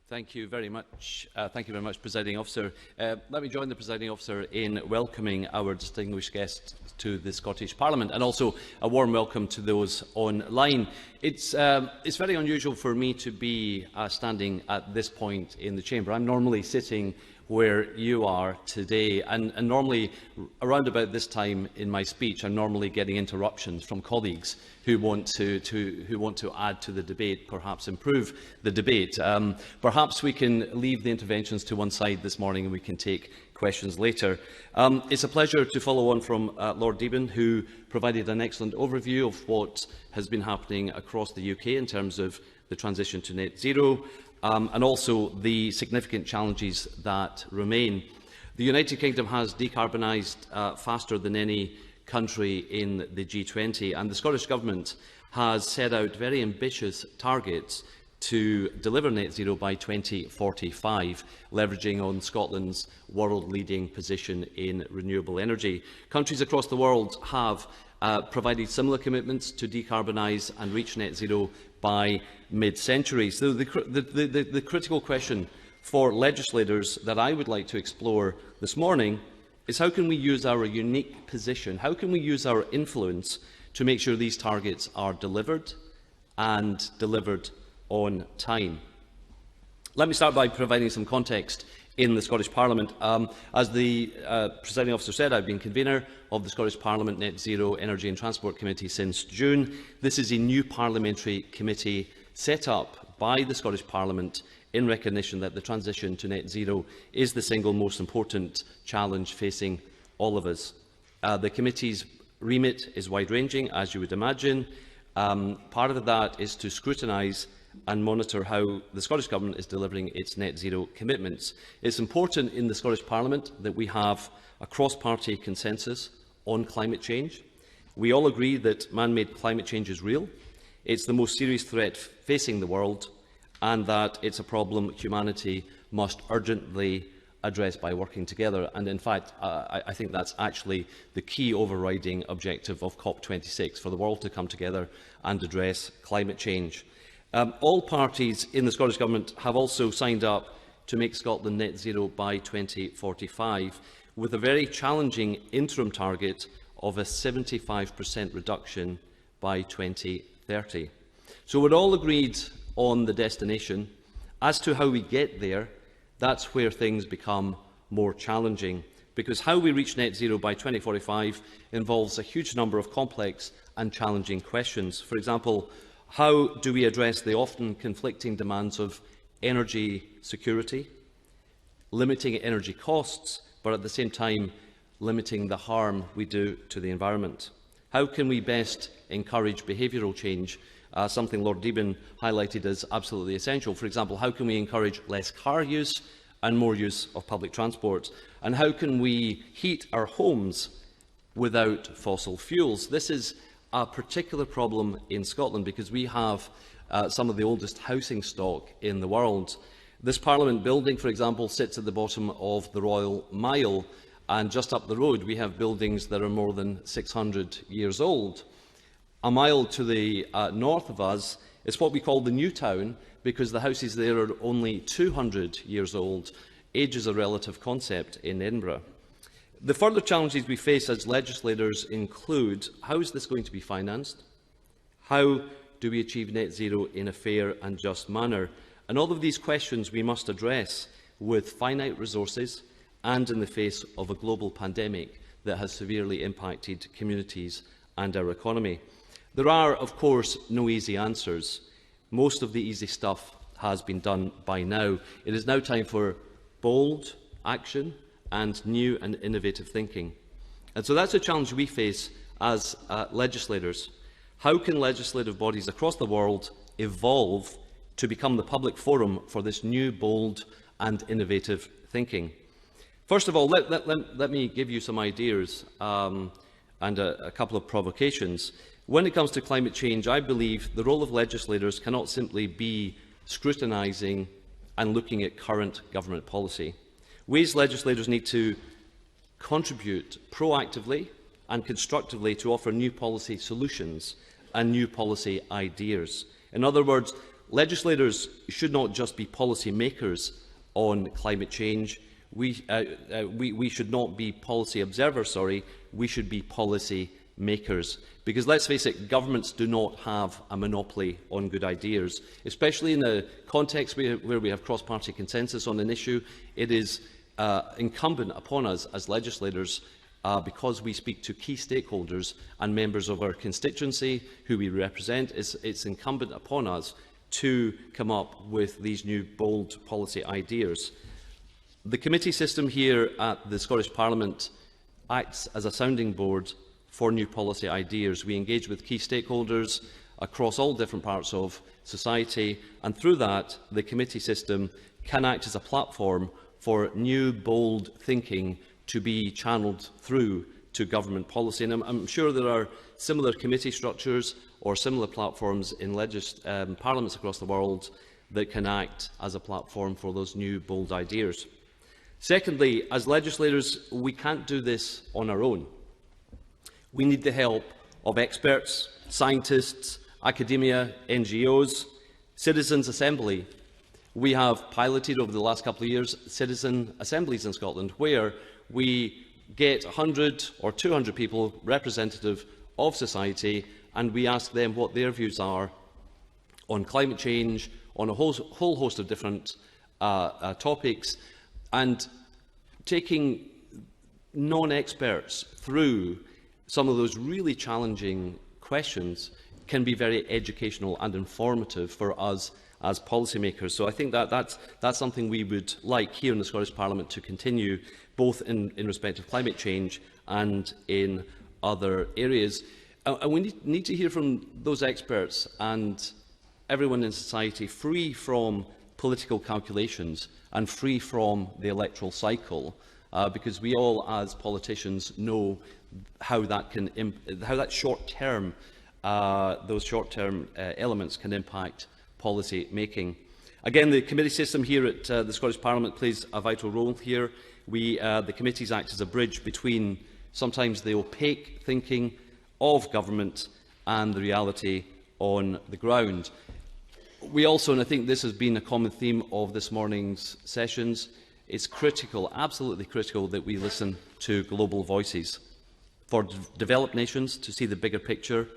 Thank you very much. Presiding Officer. Let me join the Presiding Officer in welcoming our distinguished guests to the Scottish Parliament, and also a warm welcome to those online. It's very unusual for me to be standing at this point in the Chamber. I'm normally sitting where you are today, and normally around about this time in my speech I'm normally getting interruptions from colleagues who want to add to the debate, perhaps improve the debate. Perhaps we can leave the interventions to one side this morning and we can take questions later. It's a pleasure to follow on from Lord Deben, who provided an excellent overview of what has been happening across the UK in terms of the transition to net zero, and also the significant challenges that remain. The United Kingdom has decarbonised faster than any country in the G20, and the Scottish Government has set out very ambitious targets to deliver net zero by 2045, leveraging on Scotland's world-leading position in renewable energy. Countries across the world have provided similar commitments to decarbonise and reach net zero by mid-century. So the critical question for legislators that I would like to explore this morning is how can we use our unique position, how can we use our influence to make sure these targets are delivered and delivered on time. Let me start by providing some context in the Scottish Parliament. As the Presiding Officer said, I've been convener of the Scottish Parliament Net Zero Energy and Transport Committee since June. This is a new parliamentary committee set up by the Scottish Parliament in recognition that the transition to net zero is the single most important challenge facing all of us. The committee's remit is wide-ranging, as you would imagine. Part of that is to scrutinise and monitor how the Scottish Government is delivering its net zero commitments. It's important in the Scottish Parliament that we have a cross-party consensus on climate change. We all agree that man-made climate change is real, it's the most serious threat facing the world, and that it's a problem humanity must urgently address by working together. And in fact, I think that's actually the key overriding objective of COP26, for the world to come together and address climate change. All parties in the Scottish Government have also signed up to make Scotland net zero by 2045, with a very challenging interim target of a 75% reduction by 2030. So we're all agreed on the destination. As to how we get there, that's where things become more challenging, because how we reach net zero by 2045 involves a huge number of complex and challenging questions. For example, how do we address the often conflicting demands of energy security, limiting energy costs, but at the same time limiting the harm we do to the environment? How can we best encourage behavioural change, something Lord Deben highlighted as absolutely essential? For example, how can we encourage less car use and more use of public transport? And how can we heat our homes without fossil fuels? This is a particular problem in Scotland because we have some of the oldest housing stock in the world. This Parliament building, for example, sits at the bottom of the Royal Mile, and just up the road we have buildings that are more than 600 years old. A mile to the north of us is what we call the New Town, because the houses there are only 200 years old. Age is a relative concept in Edinburgh. The further challenges we face as legislators include: how is this going to be financed? How do we achieve net zero in a fair and just manner? And all of these questions we must address with finite resources and in the face of a global pandemic that has severely impacted communities and our economy. There are, of course, no easy answers. Most of the easy stuff has been done by now. It is now time for bold action and new and innovative thinking. And so that's a challenge we face as legislators. How can legislative bodies across the world evolve to become the public forum for this new, bold and innovative thinking? First of all, let me give you some ideas and a couple of provocations. When it comes to climate change, I believe the role of legislators cannot simply be scrutinising and looking at current government policy. We as legislators need to contribute proactively and constructively to offer new policy solutions and new policy ideas. In other words, legislators should not just be policy makers on climate change. We should not be policy observers, sorry, we should be policy makers. Because let's face it, governments do not have a monopoly on good ideas, especially in a context where we have cross-party consensus on an issue. It is incumbent upon us as legislators, because we speak to key stakeholders and members of our constituency who we represent, it's incumbent upon us to come up with these new bold policy ideas. The committee system here at the Scottish Parliament acts as a sounding board for new policy ideas. We engage with key stakeholders across all different parts of society, and through that, the committee system can act as a platform for new, bold thinking to be channelled through to government policy. And I'm sure there are similar committee structures or similar platforms in parliaments across the world that can act as a platform for those new, bold ideas. Secondly, as legislators, we can't do this on our own. We need the help of experts, scientists, academia, NGOs, citizens' assembly. We have piloted over the last couple of years citizen assemblies in Scotland, where we get 100 or 200 people representative of society, and we ask them what their views are on climate change, on a whole host of different topics, and taking non-experts through some of those really challenging questions can be very educational and informative for us as policymakers. So I think that's something we would like here in the Scottish Parliament to continue, both in respect of climate change and in other areas. And we need to hear from those experts and everyone in society, free from political calculations and free from the electoral cycle, because we all, as politicians, know how that those short-term elements can impact policy making. Again, the committee system here at the Scottish Parliament plays a vital role here. The committees act as a bridge between sometimes the opaque thinking of government and the reality on the ground. We also, and I think this has been a common theme of this morning's sessions, it's critical, absolutely critical, that we listen to global voices for developed nations to see the bigger picture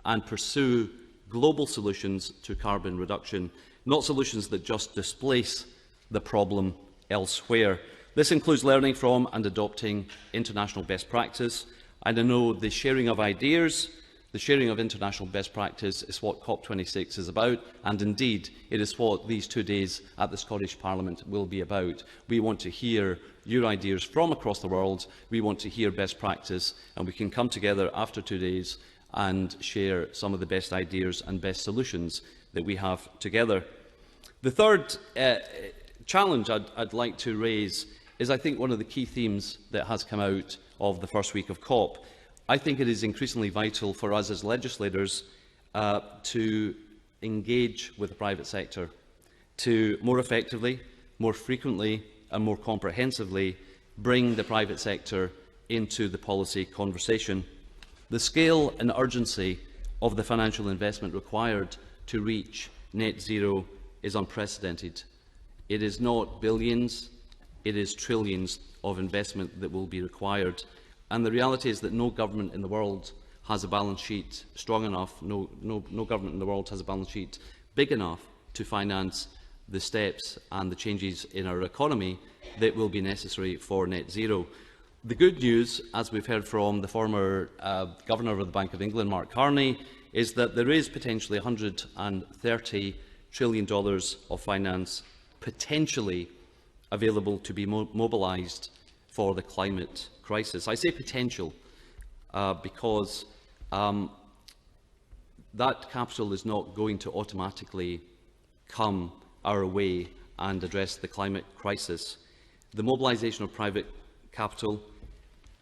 and pursue global solutions to carbon reduction, not solutions that just displace the problem elsewhere. This includes learning from and adopting international best practice. And I know the sharing of ideas, the sharing of international best practice is what COP26 is about, and indeed it is what these 2 days at the Scottish Parliament will be about. We want to hear your ideas from across the world, we want to hear best practice, and we can come together after 2 days and share some of the best ideas and best solutions that we have together. The third challenge I'd like to raise is, I think, one of the key themes that has come out of the first week of COP. I think it is increasingly vital for us as legislators to engage with the private sector, to more effectively, more frequently and more comprehensively bring the private sector into the policy conversation. The scale and urgency of the financial investment required to reach net zero is unprecedented. It is not billions, it is trillions of investment that will be required. And the reality is that no government in the world has a balance sheet strong enough, no government in the world has a balance sheet big enough to finance the steps and the changes in our economy that will be necessary for net zero. The good news, as we've heard from the former Governor of the Bank of England, Mark Carney, is that there is potentially $130 trillion of finance potentially available to be mobilised for the climate crisis. I say potential because that capital is not going to automatically come our way and address the climate crisis. The mobilisation of private capital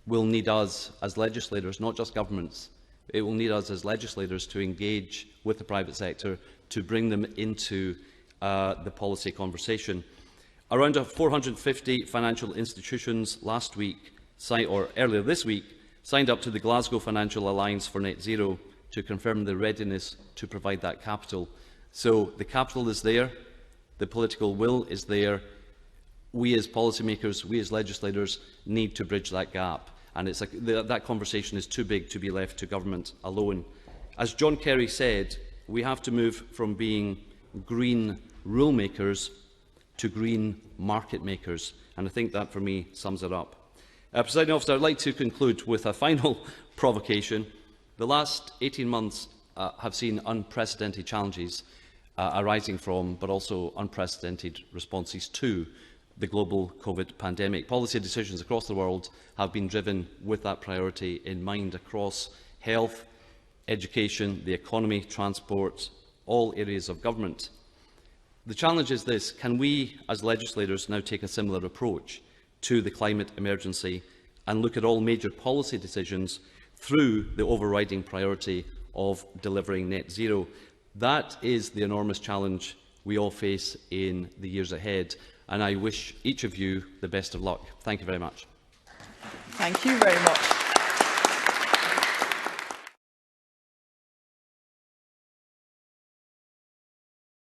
will need us as legislators, not just governments. It will need us as legislators to engage with the private sector to bring them into the policy conversation. Around 450 financial institutions last week, or earlier this week, signed up to the Glasgow Financial Alliance for Net Zero to confirm their readiness to provide that capital. So the capital is there, the political will is there. We as policymakers, we as legislators need to bridge that gap, and that conversation is too big to be left to government alone. As John Kerry said, we have to move from being green rule makers to green market makers, and I think that for me sums it up. Presiding Officer, I would like to conclude with a final provocation. The last 18 months have seen unprecedented challenges arising from, but also unprecedented responses to, the global COVID pandemic. Policy decisions across the world have been driven with that priority in mind across health, education, the economy, transport, all areas of government. The challenge is this: can we as legislators now take a similar approach to the climate emergency and look at all major policy decisions through the overriding priority of delivering net zero? That is the enormous challenge we all face in the years ahead, and I wish each of you the best of luck. Thank you very much. Thank you very much.